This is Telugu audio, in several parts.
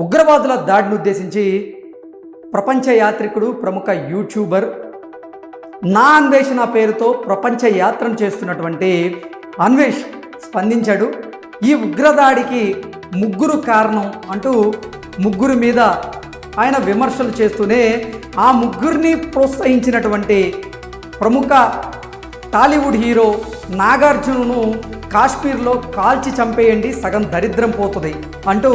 ఉగ్రవాదుల దాడిని ఉద్దేశించి ప్రపంచ యాత్రికుడు ప్రముఖ యూట్యూబర్ నా అన్వేషణ పేరుతో ప్రపంచ యాత్రను చేస్తున్నటువంటి అన్వేష్ స్పందించాడు. ఈ ఉగ్రదాడికి ముగ్గురు కారణం అంటూ ముగ్గురు మీద ఆయన విమర్శలు చేస్తూనే ఆ ముగ్గురిని ప్రోత్సహించినటువంటి ప్రముఖ టాలీవుడ్ హీరో నాగార్జునను కాశ్మీర్లో కాల్చి చంపేయండి, సగం దరిద్రం పోతుంది అంటూ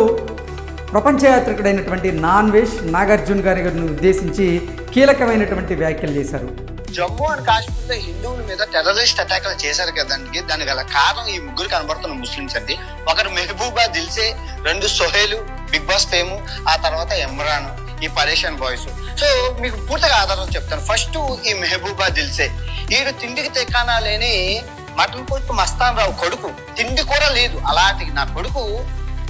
ప్రపంచ యాత్రికుడైనటువంటి అన్వేష్ నాగార్జున గారిని ఉద్దేశించి కీలకమైనటువంటి వ్యాఖ్యలు చేశారు. జమ్మూ అండ్ కాశ్మీర్ లో హిందువుల మీద టెర్రరిస్ట్ అటాక్లు చేశారు కదండి. దానికి గల కారణం ఈ ముగ్గురు కనబడుతున్న ముస్లిమ్స్ అండి. ఒకరు మెహబూబా దిల్సే, రెండు సోహేలు, బిగ్ బాస్ ఫేము, ఆ తర్వాత ఇమ్రాన్, ఈ పరేషాన్ బాయ్స్. సో మీకు పూర్తిగా ఆధారం చెప్తాను. ఫస్ట్ ఈ మెహబూబా దిల్సే, ఈడు తిండికి తెక్కానా లేని మటన్ కొడుకు మస్తాన్ రావు కొడుకు, తిండి కూడా లేదు. అలాంటి నా కొడుకు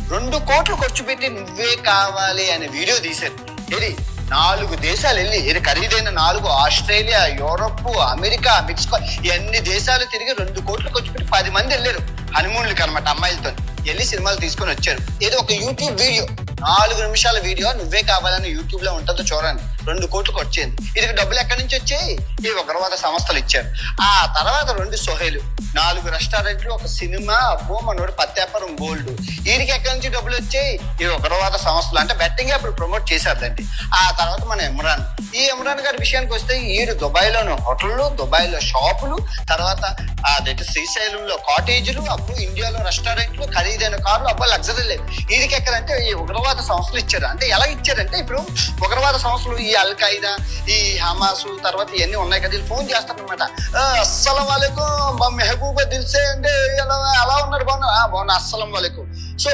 2 కోట్లు ఖర్చు పెట్టి నువ్వే కావాలి అనే వీడియో తీశారు. ఇది 4 దేశాలు వెళ్ళి, ఇది ఖరీదైన 4, ఆస్ట్రేలియా, యూరోప్, అమెరికా, మెక్సికో, ఇవన్నీ దేశాలు తిరిగి 2 కోట్లు ఖర్చు పెట్టి 10 మంది వెళ్ళారు హనీమూన్లకి అనమాట. అమ్మాయిలతో వెళ్ళి సినిమాలు తీసుకొని వచ్చారు. ఇది ఒక యూట్యూబ్ వీడియో, 4 నిమిషాల వీడియో, నువ్వే కావాలని యూట్యూబ్ లో ఉంటుందో చూడండి. 2 కోట్లు వచ్చింది. ఇది డబ్బులు ఎక్కడి నుంచి వచ్చాయి? ఈ ఉగ్రవాద సంస్థలు ఇచ్చారు. ఆ తర్వాత 2 సోహేలు, 4 రెస్టారెంట్లు, ఒక సినిమా, అబ్బో మనోడు పత్యాపురం గోల్డ్. వీరికి ఎక్కడి నుంచి డబ్బులు వచ్చాయి? ఈ ఉగ్రవాద సంస్థలు, అంటే బెట్టింగ్ అప్పుడు ప్రమోట్ చేశారండి. ఆ తర్వాత మన ఇమ్రాన్, ఈ ఇమ్రాన్ గారి విషయానికి వస్తే ఈడు దుబాయ్లోని హోటళ్ళు, దుబాయ్లో షాపులు, తర్వాత అదైతే శ్రీశైలంలో కాటేజీలు, అప్పుడు ఇండియాలో రెస్టారెంట్లు, ఖరీదైన కార్లు, అబ్బా లగ్జరీ లేదు. వీరికి ఎక్కడంటే ఈ ఉగ్రవాద సంస్థలు ఇచ్చారు. అంటే ఎలా ఇచ్చారంటే, ఇప్పుడు ఉగ్రవాద సంస్థలు ఈ అల్ ఖైదా, ఈ హమాసు, తర్వాత ఇవన్నీ ఉన్నాయి కదా, వీళ్ళు ఫోన్ చేస్తారనమాట. అస్సలం వాలేకుం మెహబూబా దిల్సే అంటే ఎలా ఉన్నారు, బాగున్నా అస్సలం వాలేకుం. సో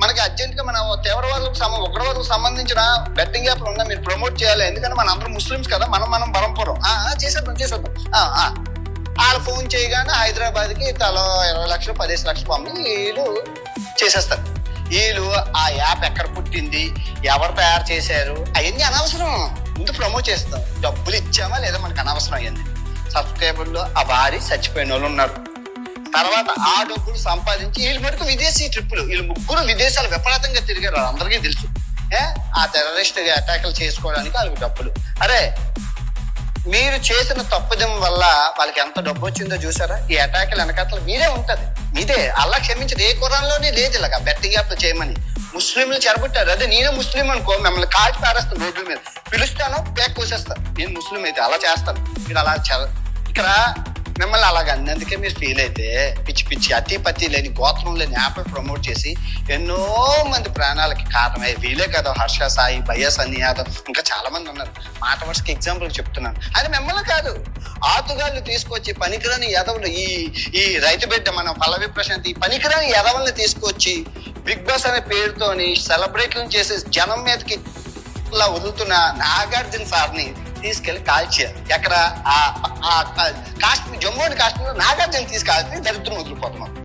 మనకి అర్జెంట్ గా మన తీవ్రవాదులకు ఉగ్రవాదులకు సంబంధించిన బెట్టింగ్ యాప్లు ఉన్నా మీరు ప్రమోట్ చేయాలి. ఎందుకంటే మన అందరం ముస్లిమ్స్ కదా, మనం బరంపురం చేసేద్దాం. వాళ్ళు ఫోన్ చేయగానే హైదరాబాద్ కి తలో 20 లక్షలు 15 లక్షలు పంపి వీళ్ళు చేసేస్తారు. వీళ్ళు ఆ యాప్ ఎక్కడ పుట్టింది, ఎవరు తయారు చేశారు, అవన్నీ అనవసరం. ముందు ప్రమోట్ చేస్తాం, డబ్బులు ఇచ్చామా లేదా మనకు అనవసరం. అయ్యింది సబ్స్క్రైబర్లు ఆ భారీ చచ్చిపోయిన వాళ్ళు ఉన్నారు. తర్వాత ఆ డబ్బులు సంపాదించి వీళ్ళు మటుకు విదేశీ ట్రిప్పులు, వీళ్ళు ముగ్గురు విదేశాలు విపరీతంగా తిరిగారు, అందరికీ తెలుసు. ఆ టెర్రరిస్ట్ అటాకులు చేసుకోవడానికి వాళ్ళకి డబ్బులు. అరే మీరు చేసిన తప్పుదం వల్ల వాళ్ళకి ఎంత డబ్బు వచ్చిందో చూసారా? ఈ అటాకులు వెనకాతలు మీరే ఉంటది, మీదే. అల్లా క్షమించదు, ఏ కురాన్లోనే లేదు ఇలాగా బెట్టింగ్ యాప్లు చేయమని. ముస్లింలు చెరబుట్టారు. అదే నేనే ముస్లిం అనుకో, మిమ్మల్ని కాల్చి పారేస్తాను రోడ్ల మీద, పిలుస్తాను, ప్యాక్ కోసేస్తాను. నేను ముస్లిం అయితే అలా చేస్తాను. మీరు అలా ఇక్కడ మిమ్మల్ని అలాగ అన్నందుకే మీరు ఫీల్ అయితే పిచ్చి అతి లేని గోత్రం లేని యాప్ ప్రమోట్ చేసి ఎన్నో మంది ప్రాణాలకి కారణమై వీలే కదా. హర్ష సాయి, భయ్య సన్ని యాదవ్, ఇంకా చాలా మంది ఉన్నారు. మాట వరుసకి ఎగ్జాంపుల్ చెప్తున్నాను. అది మిమ్మల్ని కాదు, ఆతుగాళ్ళు తీసుకొచ్చి పనికిరాని యదవులు, ఈ రైతు బిడ్డ మన పల్లవి ప్రశాంత్, ఈ పనికిరాని యదవుల్ని తీసుకొచ్చి బిగ్ బాస్ అనే పేరుతోని సెలబ్రేట్లు చేసి జనం మీదకి ఇలా వదులుతున్న నాగార్జున సార్ని తీసుకెళ్లి కాల్చారు. ఎక్కడ కాశ్మీర్, జమ్మూ అండ్ కాశ్మీర్ నాగార్జున తీసుకెళ్తే దరిద్రం వదిలిపోతున్నాం.